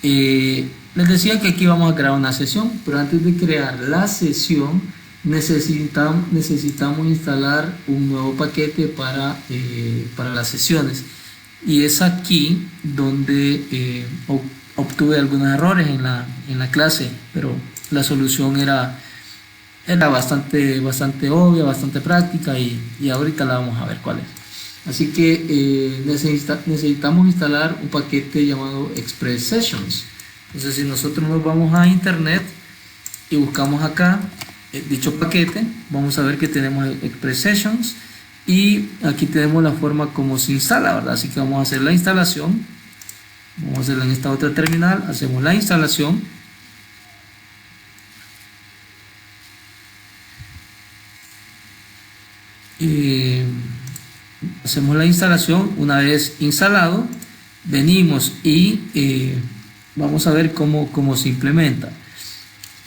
Les decía que aquí vamos a crear una sesión, pero antes de crear la sesión necesitamos instalar un nuevo paquete para las sesiones. Y es aquí donde obtuve algunos errores en la clase, pero la solución era bastante obvia, bastante práctica y ahorita la vamos a ver cuál es. Así que necesitamos instalar un paquete llamado Express Sessions. Entonces, si nosotros nos vamos a internet y buscamos acá dicho paquete, vamos a ver que tenemos Express Sessions y aquí tenemos la forma como se instala, ¿verdad? Así que vamos a hacer la instalación, vamos a hacerla en esta otra terminal, hacemos la instalación. Hacemos la instalación. Una vez instalado, venimos y vamos a ver cómo se implementa.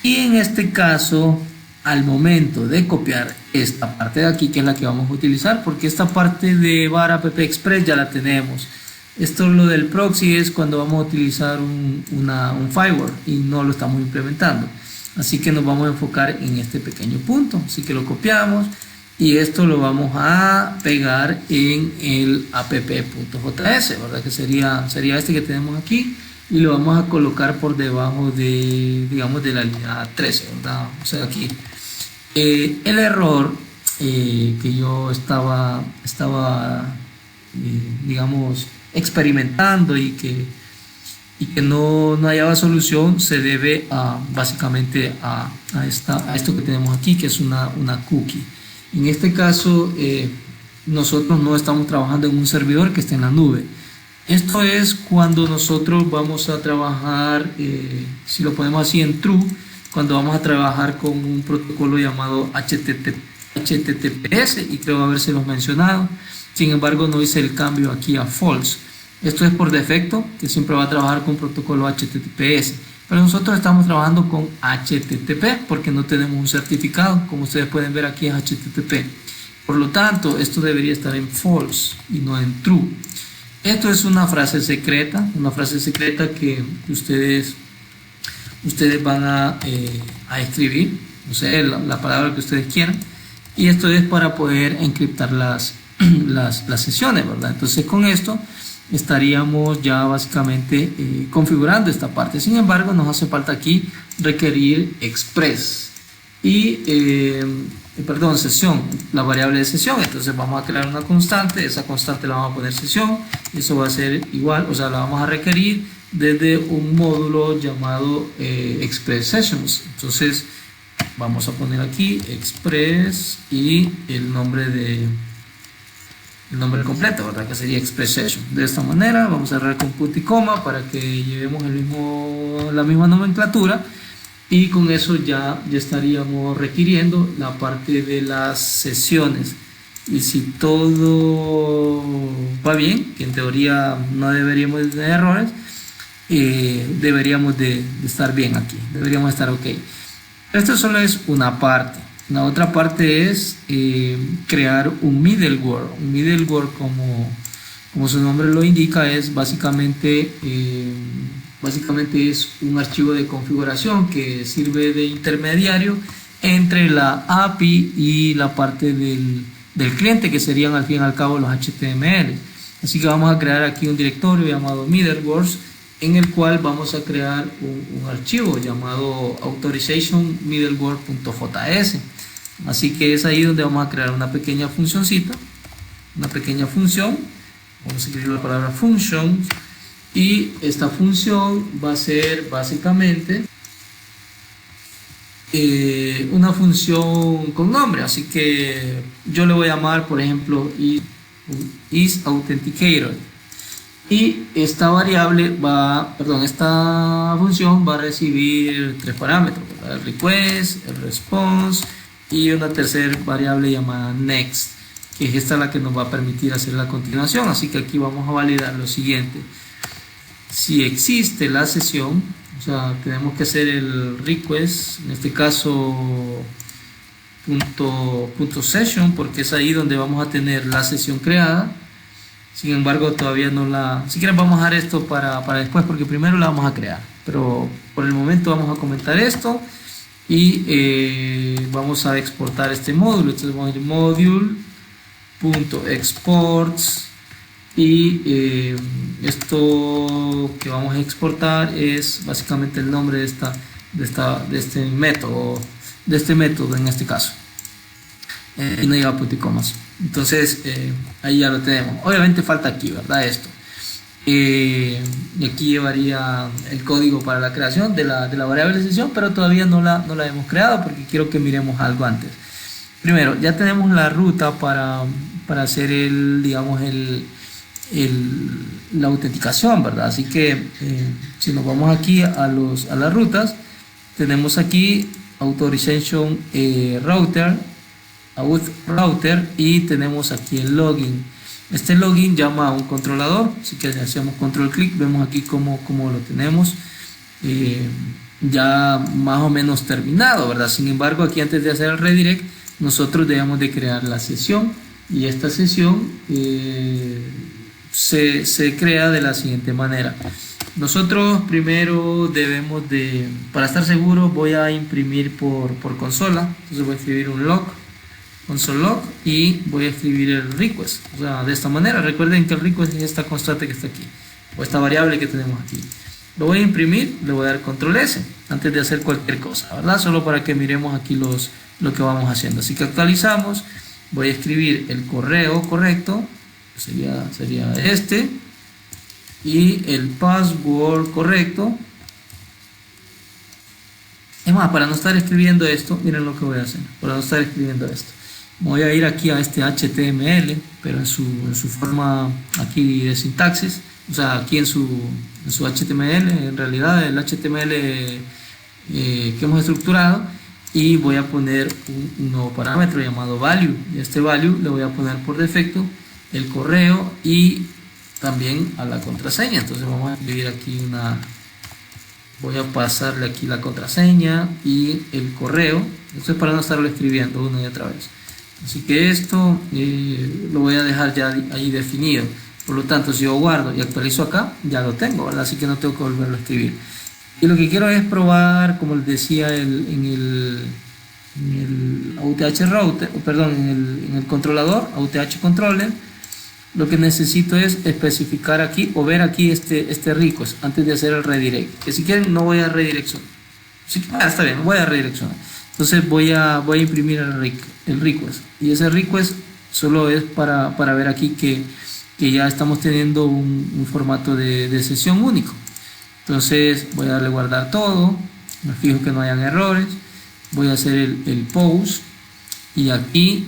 Y en este caso, al momento de copiar esta parte de aquí, que es la que vamos a utilizar, porque esta parte de var app express ya la tenemos. Esto, lo del proxy, es cuando vamos a utilizar un firewall y no lo estamos implementando. Así que nos vamos a enfocar en este pequeño punto. Así que lo copiamos y esto lo vamos a pegar en el app.js, ¿verdad? Que sería este que tenemos aquí, y lo vamos a colocar por debajo de, digamos, de la línea 13, ¿verdad? O sea, aquí el error que yo estaba digamos, experimentando y que no hallaba solución, se debe básicamente a esto que tenemos aquí, que es una cookie. En este caso, nosotros no estamos trabajando en un servidor que esté en la nube. Esto es cuando nosotros vamos a trabajar, si lo ponemos así en true, cuando vamos a trabajar con un protocolo llamado HTTPS, y creo habérselos mencionado. Sin embargo, no hice el cambio aquí a false. Esto es por defecto, que siempre va a trabajar con protocolo HTTPS. Pero nosotros estamos trabajando con HTTP porque no tenemos un certificado. Como ustedes pueden ver, aquí es HTTP. Por lo tanto, esto debería estar en false y no en true. Esto es una frase secreta que ustedes van a escribir, no sé, la palabra que ustedes quieran. Y esto es para poder encriptar las sesiones, ¿verdad? Entonces, con esto estaríamos ya básicamente configurando esta parte. Sin embargo, nos hace falta aquí requerir express y sesión, la variable de sesión. Entonces vamos a crear una constante, esa constante la vamos a poner sesión, y eso va a ser igual, o sea, la vamos a requerir desde un módulo llamado express sessions. Entonces vamos a poner aquí express y el nombre completo, ¿verdad? Que sería express session. De esta manera vamos a cerrar con punto y coma para que llevemos la misma nomenclatura, y con eso ya estaríamos requiriendo la parte de las sesiones. Y si todo va bien, que en teoría no deberíamos de tener errores, deberíamos de estar bien aquí, deberíamos estar ok. Esto solo es una parte. La otra parte es crear un middleware. Un middleware, como su nombre lo indica, es básicamente es un archivo de configuración que sirve de intermediario entre la API y la parte del cliente, que serían al fin y al cabo los HTML. Así que vamos a crear aquí un directorio llamado middlewares, en el cual vamos a crear un archivo llamado authorizationmiddleware.js. Así que es ahí donde vamos a crear una pequeña funcioncita, una pequeña función. Vamos a escribir la palabra function, y esta función va a ser básicamente una función con nombre. Así que yo le voy a llamar, por ejemplo, isAuthenticator, y esta función va a recibir tres parámetros, ¿verdad? El request, el response y una tercera variable llamada next, que es esta la que nos va a permitir hacer la continuación. Así que aquí vamos a validar lo siguiente: si existe la sesión, o sea, tenemos que hacer el request, en este caso punto session, porque es ahí donde vamos a tener la sesión creada. Sin embargo, todavía no la... Si quieren vamos a dejar esto para después, porque primero la vamos a crear. Pero por el momento vamos a comentar esto y vamos a exportar este módulo. Entonces vamos a ir module.exports y esto que vamos a exportar es básicamente el nombre de este método en este caso. Y no lleva punto y comas. Entonces ahí ya lo tenemos. Obviamente falta aquí, ¿verdad? Esto. Y aquí llevaría el código para la creación de la variable sesión, pero todavía no la hemos creado porque quiero que miremos algo antes. Primero, ya tenemos la ruta para hacer la autenticación, ¿verdad? Así que si nos vamos aquí a las rutas, tenemos aquí Authorization Router, Auth Router, y tenemos aquí el login. Este login llama a un controlador, así que si hacemos control clic, vemos aquí cómo lo tenemos ya más o menos terminado, ¿verdad? Sin embargo, aquí antes de hacer el redirect, nosotros debemos de crear la sesión, y esta sesión se crea de la siguiente manera. Nosotros primero debemos de, para estar seguro, voy a imprimir por consola. Entonces voy a escribir un log, console log, y voy a escribir el request, o sea, de esta manera. Recuerden que el request es esta constante que está aquí, o esta variable que tenemos aquí. Lo voy a imprimir, le voy a dar control S antes de hacer cualquier cosa, ¿verdad? Solo para que miremos aquí lo que vamos haciendo. Así que actualizamos, voy a escribir el correo correcto, sería este, y el password correcto. Es más, para no estar escribiendo esto, miren lo que voy a hacer. Para no estar escribiendo esto, voy a ir aquí a este HTML, pero en su forma aquí de sintaxis, o sea, aquí en su HTML, en realidad el HTML que hemos estructurado, y voy a poner un nuevo parámetro llamado value, y a este value le voy a poner por defecto el correo y también a la contraseña. Entonces vamos a escribir aquí voy a pasarle aquí la contraseña y el correo. Esto es para no estarlo escribiendo una y otra vez. Así que esto lo voy a dejar ya ahí definido. Por lo tanto, si yo guardo y actualizo acá, ya lo tengo, ¿verdad? Así que no tengo que volverlo a escribir. Y lo que quiero es probar, como les decía, en el AUTH router, perdón, en el controlador, AUTH controller. Lo que necesito es especificar aquí o ver aquí este request antes de hacer el redirect. Que si quieren no voy a redireccionar. Está bien, voy a redireccionar. Entonces voy a imprimir el request. Y ese request solo es para ver aquí que ya estamos teniendo un formato de sesión único. Entonces voy a darle guardar todo. Me fijo que no hayan errores. Voy a hacer el post. Y aquí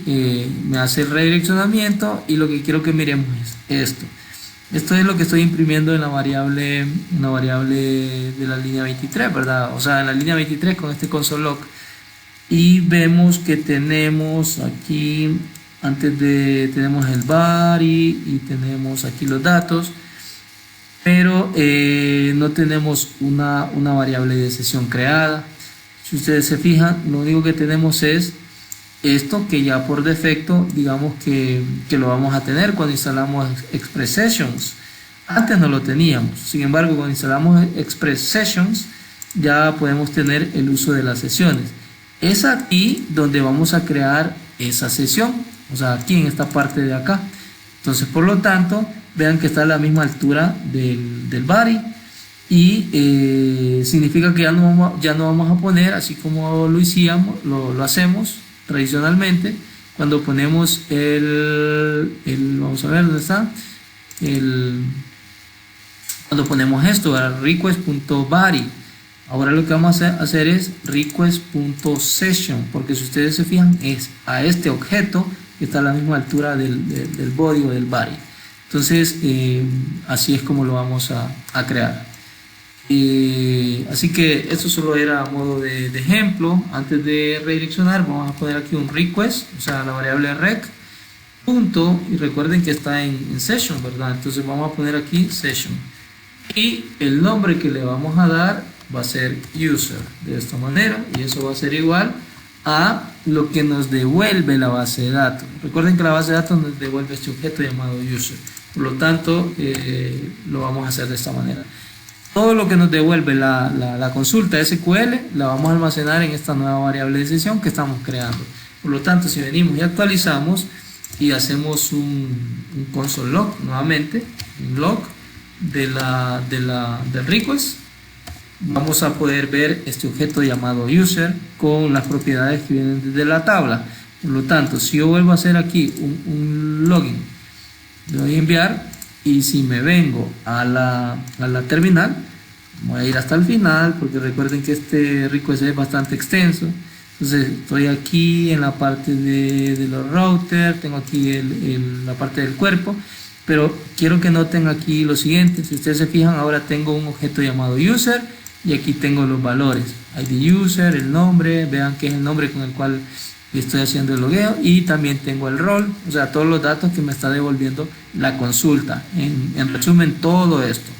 me hace el redireccionamiento, y lo que quiero que miremos es esto. Esto es lo que estoy imprimiendo en la variable de la línea 23, ¿verdad? O sea, en la línea 23 con este console log. Y vemos que tenemos aquí, tenemos el body y tenemos aquí los datos, pero no tenemos una variable de sesión creada. Si ustedes se fijan, lo único que tenemos es esto, que ya por defecto digamos que lo vamos a tener cuando instalamos Express Sessions. Antes no lo teníamos. Sin embargo, cuando instalamos Express Sessions ya podemos tener el uso de las sesiones. Es aquí donde vamos a crear esa sesión, o sea, aquí en esta parte de acá. Entonces, por lo tanto, vean que está a la misma altura del body, y significa que ya no vamos a poner, así como lo hacemos tradicionalmente, cuando ponemos vamos a ver dónde está, cuando ponemos esto, request.body. Ahora lo que vamos a hacer es request.session, porque si ustedes se fijan es a este objeto que está a la misma altura del body o del body. Entonces así es como lo vamos a crear. Así que esto solo era a modo de ejemplo. Antes de redireccionar vamos a poner aquí un request, o sea, la variable rec punto, y recuerden que está en session, ¿verdad? Entonces vamos a poner aquí session, y el nombre que le vamos a dar va a ser user, de esta manera, y eso va a ser igual a lo que nos devuelve la base de datos. Recuerden que la base de datos nos devuelve este objeto llamado user. Por lo tanto, lo vamos a hacer de esta manera. Todo lo que nos devuelve la consulta SQL la vamos a almacenar en esta nueva variable de sesión que estamos creando. Por lo tanto, si venimos y actualizamos y hacemos un console log nuevamente, un log del request, vamos a poder ver este objeto llamado user con las propiedades que vienen desde la tabla. Por lo tanto, si yo vuelvo a hacer aquí un login, le doy a enviar, y si me vengo a la terminal, voy a ir hasta el final porque recuerden que este request es bastante extenso. Entonces estoy aquí en la parte de los routers, tengo aquí la parte del cuerpo, pero quiero que noten aquí lo siguiente. Si ustedes se fijan, ahora tengo un objeto llamado user y aquí tengo los valores, ID user, el nombre, vean que es el nombre con el cual estoy haciendo el logueo, y también tengo el rol, o sea, todos los datos que me está devolviendo la consulta. En resumen, todo esto.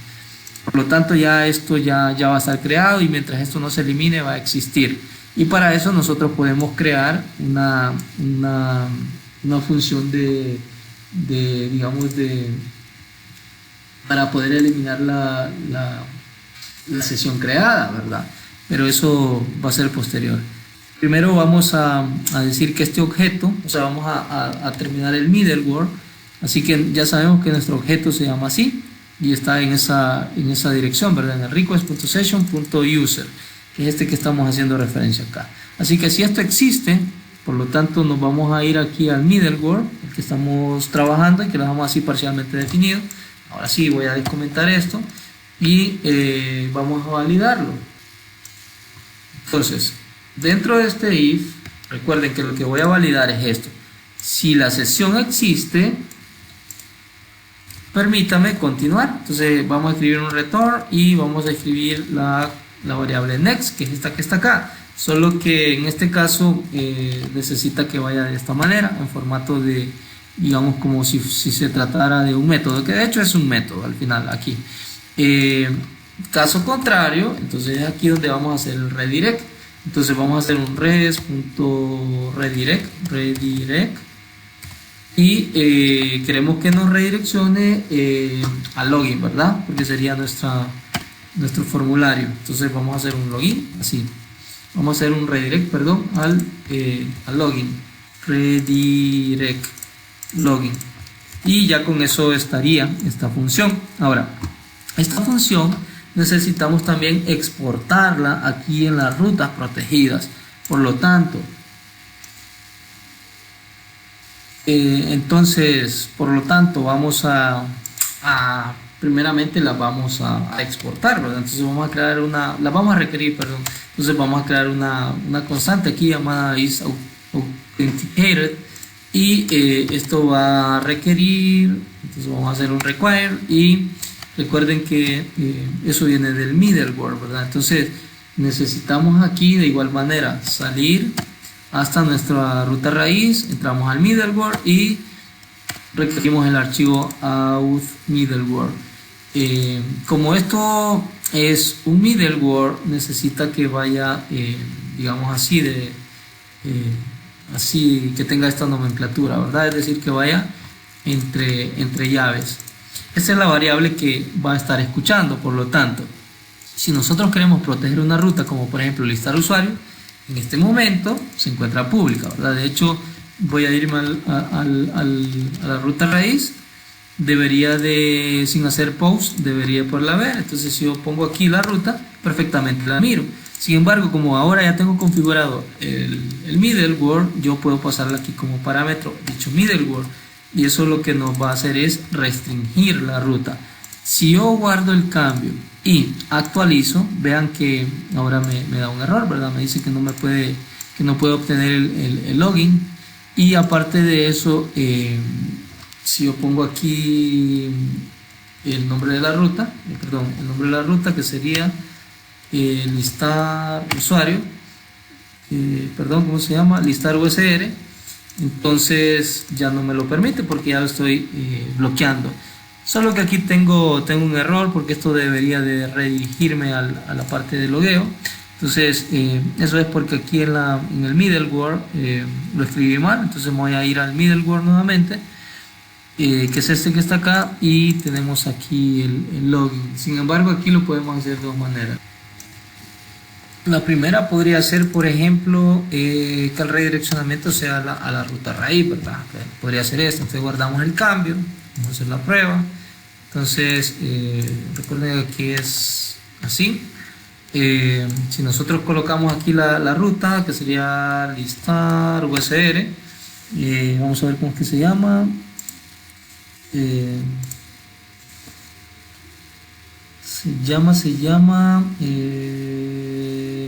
Por lo tanto, ya esto ya va a estar creado, y mientras esto no se elimine va a existir. Y para eso nosotros podemos crear una función para poder eliminar la sesión creada, ¿verdad? Pero eso va a ser posterior. Primero vamos a decir que este objeto, o sea, vamos a terminar el middleware, así que ya sabemos que nuestro objeto se llama así y está en esa dirección, ¿verdad? En el request.session.user, que es este que estamos haciendo referencia acá. Así que si esto existe, por lo tanto nos vamos a ir aquí al middleware, el que estamos trabajando y que lo dejamos así parcialmente definido. Ahora sí voy a descomentar esto y vamos a validarlo. Entonces, dentro de este if, recuerden que lo que voy a validar es esto. Si la sesión existe, permítame continuar. Entonces vamos a escribir un return y vamos a escribir la variable next, que es esta que está acá. Solo que en este caso necesita que vaya de esta manera, en formato de, digamos, como si se tratara de un método, que de hecho es un método al final aquí. Caso contrario, entonces es aquí donde vamos a hacer el redirect. Entonces vamos a hacer un res.redirect y queremos que nos redireccione al login, ¿verdad? Porque sería nuestro formulario. Entonces vamos a hacer un login, así. Vamos a hacer un redirect, perdón, al login. Redirect login. Y ya con eso estaría esta función. Ahora, esta función necesitamos también exportarla aquí en las rutas protegidas. Por lo tanto, vamos a primeramente las vamos a exportar, ¿verdad? Entonces vamos a crear las vamos a requerir, perdón. Entonces vamos a crear una constante aquí llamada isAuthenticated, y esto va a requerir, entonces vamos a hacer un require, y recuerden que eso viene del middleware, ¿verdad? Entonces necesitamos aquí de igual manera salir hasta nuestra ruta raíz, entramos al middleware y requerimos el archivo auth middleware. Como esto es un middleware, necesita que vaya, digamos así, así que tenga esta nomenclatura, ¿verdad? Es decir, que vaya entre llaves. Esta es la variable que va a estar escuchando. Por lo tanto, si nosotros queremos proteger una ruta, como por ejemplo listar usuario, en este momento se encuentra pública, ¿verdad? De hecho, voy a irme a la ruta raíz, sin hacer post, debería poderla ver. Entonces si yo pongo aquí la ruta, perfectamente la miro. Sin embargo, como ahora ya tengo configurado el middleware, yo puedo pasarla aquí como parámetro dicho middleware, y eso lo que nos va a hacer es restringir la ruta. Si yo guardo el cambio y actualizo, vean que ahora me da un error, ¿verdad? Me dice que no puedo obtener el login. Y aparte de eso, si yo pongo aquí el nombre de la ruta, que sería listar usuario, ¿cómo se llama? Listar USR, entonces ya no me lo permite porque ya lo estoy bloqueando. Solo que aquí tengo un error, porque esto debería de redirigirme a la parte de logueo. Entonces eso es porque aquí en el middleware lo escribí mal. Entonces voy a ir al middleware nuevamente que es este que está acá, y tenemos aquí el login. Sin embargo, aquí lo podemos hacer de dos maneras. La primera podría ser, por ejemplo, que el redireccionamiento sea a la ruta raíz, ¿verdad? Podría ser esto. Entonces guardamos el cambio, vamos a hacer la prueba. Entonces, recuerden que aquí es así. Si nosotros colocamos aquí la ruta, que sería listar USR, vamos a ver cómo es que se llama. Se llama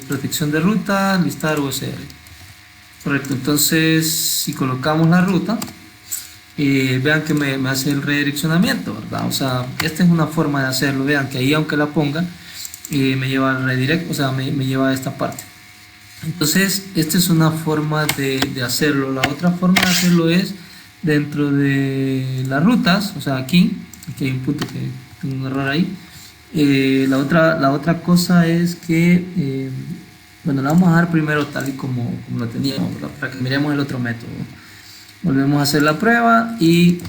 protección de ruta, listar USR. Correcto. Entonces, si colocamos la ruta, vean que me hace el redireccionamiento, ¿verdad? O sea, esta es una forma de hacerlo. Vean que ahí, aunque la ponga, me lleva al redirect, o sea, me lleva a esta parte. Entonces, esta es una forma de hacerlo. La otra forma de hacerlo es dentro de las rutas, o sea, aquí hay un punto que tengo un error ahí. La otra cosa es que, bueno, la vamos a dejar primero tal y como lo teníamos, ¿verdad? Para que miremos el otro método. Volvemos a hacer la prueba y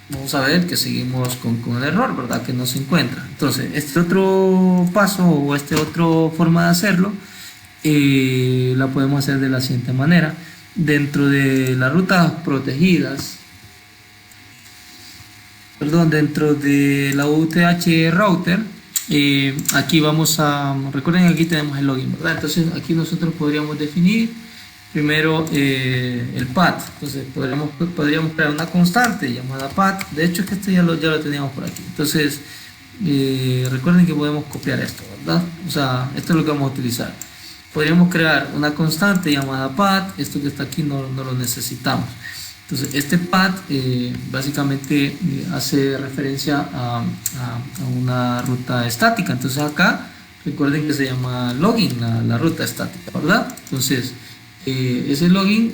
vamos a ver que seguimos con el error, ¿verdad? Que no se encuentra. Entonces, este otro paso o esta otra forma de hacerlo, la podemos hacer de la siguiente manera. Dentro de las rutas protegidas, dentro de la UTH router, aquí vamos a, recuerden que aquí tenemos el login, ¿verdad? Entonces aquí nosotros podríamos definir primero el path. Entonces podríamos crear una constante llamada path. De hecho, es que este ya lo teníamos por aquí. Entonces recuerden que podemos copiar esto, ¿verdad? O sea, esto es lo que vamos a utilizar. Podríamos crear una constante llamada path. Esto que está aquí no lo necesitamos. Entonces este path básicamente hace referencia a una ruta estática. Entonces acá recuerden que se llama login, la ruta estática, ¿verdad? Entonces ese login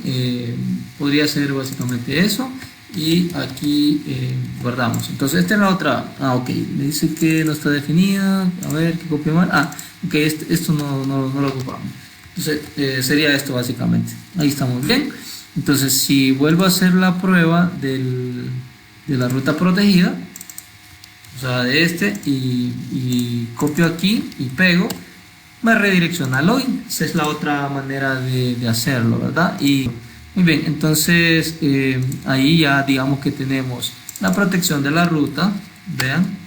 podría ser básicamente eso, y aquí guardamos. Entonces esta es la otra. Ok, me dice que no está definida. A ver, ¿qué copié mal? Ok, esto no lo ocupamos. Entonces sería esto básicamente. Ahí estamos bien. Entonces, si vuelvo a hacer la prueba de la ruta protegida, o sea, de este, y copio aquí y pego, me redirecciona al login. Esa es la otra manera de hacerlo, ¿verdad? Y muy bien, entonces ahí ya digamos que tenemos la protección de la ruta, vean,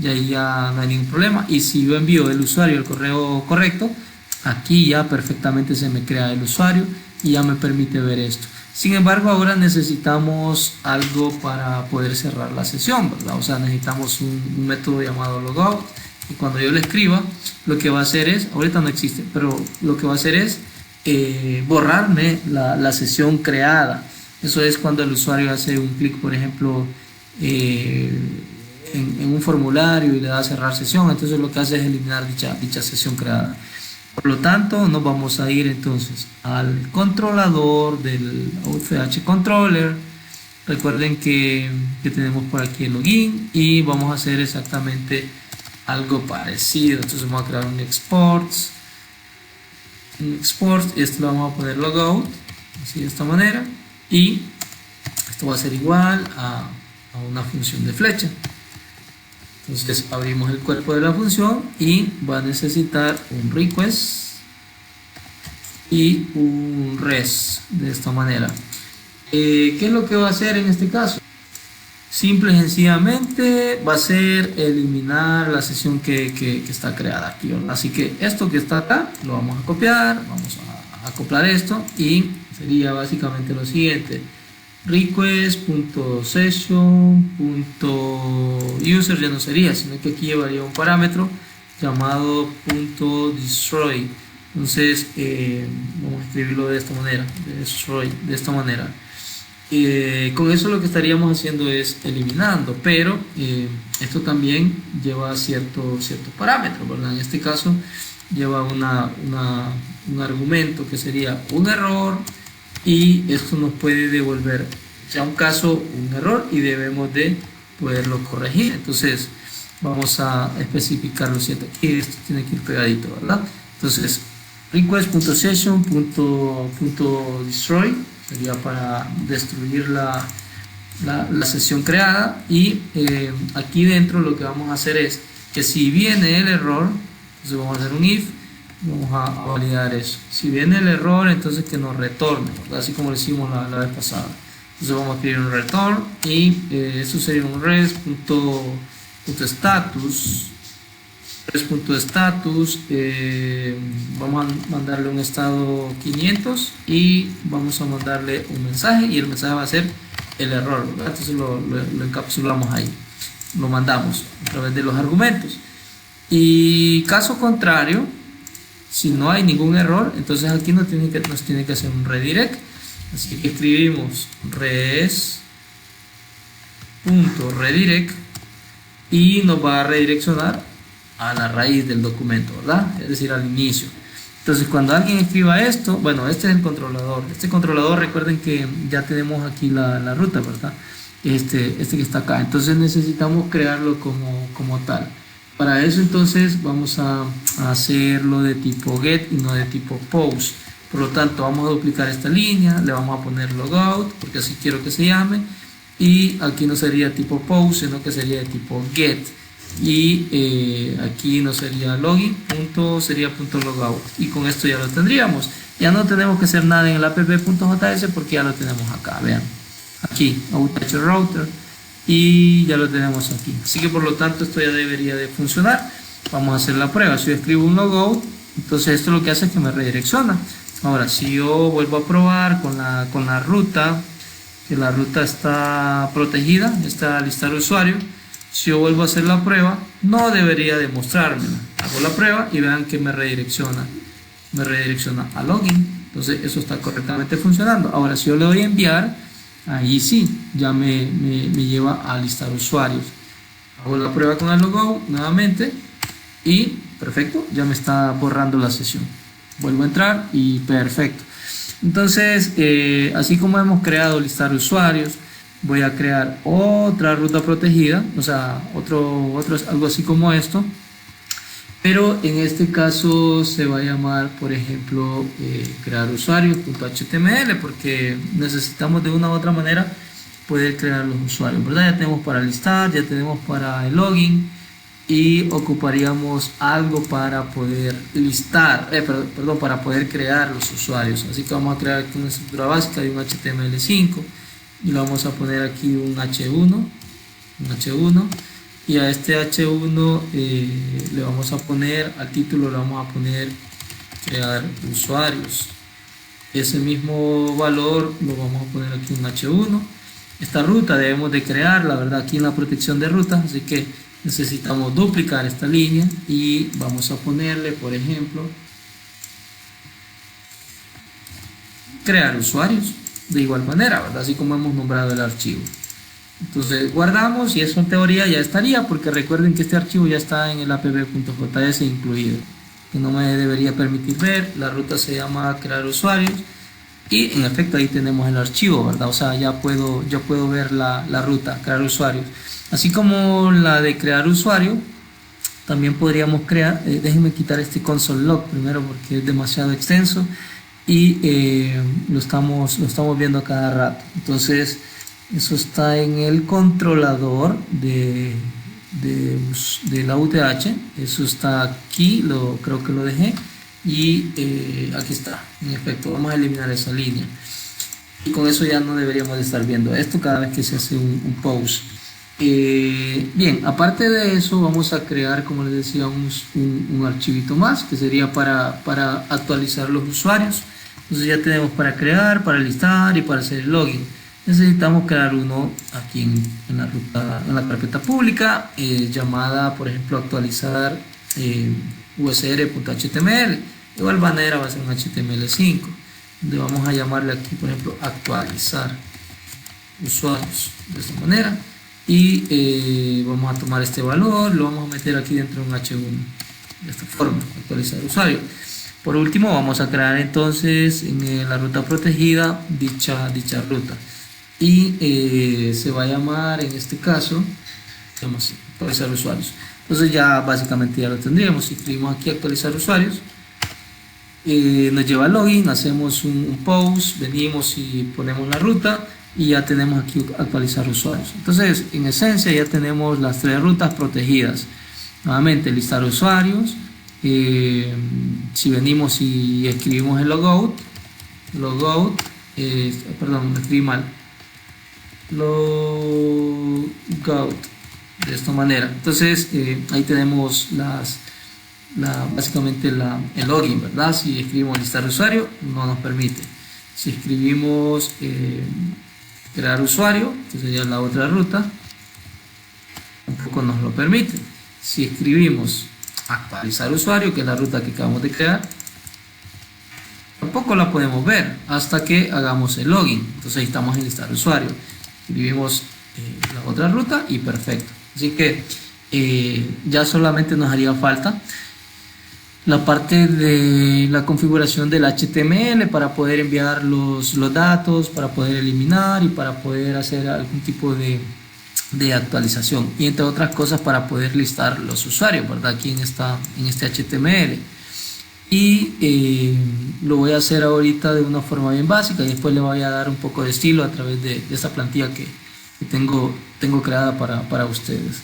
y ahí ya no hay ningún problema. Y si yo envío el usuario el correo correcto, aquí ya perfectamente se me crea el usuario y ya me permite ver esto. Sin embargo, ahora necesitamos algo para poder cerrar la sesión, ¿verdad? O sea, necesitamos un método llamado logout, y cuando yo le escriba, lo que va a hacer es, ahorita no existe, pero lo que va a hacer es borrarme la sesión creada. Eso es cuando el usuario hace un clic, por ejemplo, en un formulario y le da a cerrar sesión. Entonces lo que hace es eliminar dicha sesión creada. Por lo tanto, nos vamos a ir entonces al controlador del UTH controller. Recuerden que tenemos por aquí el login, y vamos a hacer exactamente algo parecido. Entonces vamos a crear un export, y esto lo vamos a poner logout, así de esta manera, y esto va a ser igual a una función de flecha. Entonces abrimos el cuerpo de la función y va a necesitar un request y un res, de esta manera. ¿Qué es lo que va a hacer en este caso? Simple y sencillamente va a ser eliminar la sesión que está creada aquí. Así que esto que está acá lo vamos a copiar, vamos a acoplar esto, y sería básicamente lo siguiente: request.session.user ya no sería, sino que aquí llevaría un parámetro llamado .destroy. Entonces vamos a escribirlo de esta manera, destroy, de esta manera. Con eso lo que estaríamos haciendo es eliminando, pero esto también lleva ciertos parámetros, ¿verdad? En este caso lleva un argumento que sería un error, y esto nos puede devolver, sea un caso, un error, y debemos de poderlo corregir. Entonces vamos a especificar lo siguiente. Aquí esto tiene que ir pegadito, ¿verdad? Entonces request.session.destroy sería para destruir la sesión creada y aquí dentro lo que vamos a hacer es que si viene el error, entonces vamos a hacer un if, vamos a validar eso. Si viene el error, entonces que nos retorne, ¿verdad? Así como lo hicimos la vez pasada. Entonces vamos a escribir un return y eso sería un res.status. Res.status, vamos a mandarle un estado 500 y vamos a mandarle un mensaje y el mensaje va a ser el error, ¿verdad? Entonces lo encapsulamos ahí, lo mandamos a través de los argumentos. Y caso contrario, si no hay ningún error, entonces aquí nos tiene que hacer un redirect. Así que escribimos res.redirect y nos va a redireccionar a la raíz del documento, ¿verdad? Es decir, al inicio. Entonces, cuando alguien escriba esto, bueno, este es el controlador. Este controlador, recuerden que ya tenemos aquí la ruta, ¿verdad? Este que está acá. Entonces necesitamos crearlo como tal. Para eso, entonces, vamos a hacerlo de tipo get y no de tipo post. Por lo tanto, vamos a duplicar esta línea, le vamos a poner logout, porque así quiero que se llame. Y aquí no sería tipo post, sino que sería de tipo get. Y aquí no sería login, sería .logout. Y con esto ya lo tendríamos. Ya no tenemos que hacer nada en el app.js porque ya lo tenemos acá, vean. Aquí, OutH Router. Y ya lo tenemos aquí. Así que por lo tanto esto ya debería de funcionar. Vamos a hacer la prueba. Si yo escribo un logout, entonces esto lo que hace es que me redirecciona. Ahora, si yo vuelvo a probar con la ruta, que la ruta está protegida, está listar usuario. Si yo vuelvo a hacer la prueba, no debería demostrármela. Hago la prueba y vean que me redirecciona a login. Entonces eso está correctamente funcionando. Ahora, si yo le doy a enviar, ahí sí, ya me lleva a listar usuarios. Hago la prueba con el logout nuevamente y perfecto, ya me está borrando la sesión. Vuelvo a entrar y perfecto. Entonces, así como hemos creado listar usuarios, voy a crear otra ruta protegida, o sea, algo así como esto, pero en este caso se va a llamar, por ejemplo, crear usuarios.html, porque necesitamos de una u otra manera poder crear los usuarios, ¿verdad? Ya tenemos para listar, ya tenemos para el login y ocuparíamos algo para poder listar, para poder crear los usuarios. Así que vamos a crear aquí una estructura básica de un HTML5 y lo vamos a poner aquí un H1 y a este H1 le vamos a poner, al título le vamos a poner crear usuarios. Ese mismo valor lo vamos a poner aquí un H1. Esta ruta debemos de crearla, ¿verdad? Aquí en la protección de rutas, así que necesitamos duplicar esta línea y vamos a ponerle, por ejemplo, crear usuarios de igual manera, ¿verdad? Así como hemos nombrado el archivo. Entonces guardamos y eso en teoría ya estaría, porque recuerden que este archivo ya está en el app.js incluido, que no me debería permitir ver. La ruta se llama crear usuarios y en efecto ahí tenemos el archivo, ¿verdad? O sea, ya puedo ver la ruta, crear usuarios. Así como la de crear usuario, también podríamos crear, déjenme quitar este console log primero porque es demasiado extenso y lo estamos viendo a cada rato. Entonces eso está en el controlador de la UTH, eso está aquí, creo que lo dejé y aquí está. En efecto, vamos a eliminar esa línea y con eso ya no deberíamos de estar viendo esto cada vez que se hace un post. Bien, aparte de eso vamos a crear, como les decía, un archivito más que sería para actualizar los usuarios. Entonces ya tenemos para crear, para listar y para hacer el login. Necesitamos crear uno aquí en la ruta, en la carpeta pública, llamada, por ejemplo, actualizar usr.html. De igual manera va a ser un HTML5, donde vamos a llamarle aquí, por ejemplo, actualizar usuarios de esta manera. Y vamos a tomar este valor, lo vamos a meter aquí dentro de un H1 de esta forma, actualizar usuario. Por último vamos a crear entonces en la ruta protegida dicha ruta y se va a llamar, en este caso, actualizar usuarios. Entonces ya básicamente ya lo tendríamos. Si escribimos aquí actualizar usuarios, nos lleva al login, hacemos un post, venimos y ponemos la ruta y ya tenemos aquí actualizar usuarios. Entonces, en esencia ya tenemos las 3 rutas protegidas. Nuevamente, listar usuarios. Si venimos y escribimos el logout, perdón, me escribí mal, logout, de esta manera. Entonces, ahí tenemos básicamente el login, ¿verdad? Si escribimos listar usuario, no nos permite. Si escribimos crear usuario, que sería la otra ruta, tampoco nos lo permite. Si escribimos actualizar usuario, que es la ruta que acabamos de crear, tampoco la podemos ver hasta que hagamos el login. Entonces ahí estamos en listar usuario, escribimos la otra ruta y perfecto. Así que ya solamente nos haría falta la parte de la configuración del HTML para poder enviar los datos, para poder eliminar y para poder hacer algún tipo de actualización, y entre otras cosas para poder listar los usuarios, ¿verdad? Aquí en este HTML. Y lo voy a hacer ahorita de una forma bien básica y después le voy a dar un poco de estilo a través de esta plantilla que tengo creada para ustedes.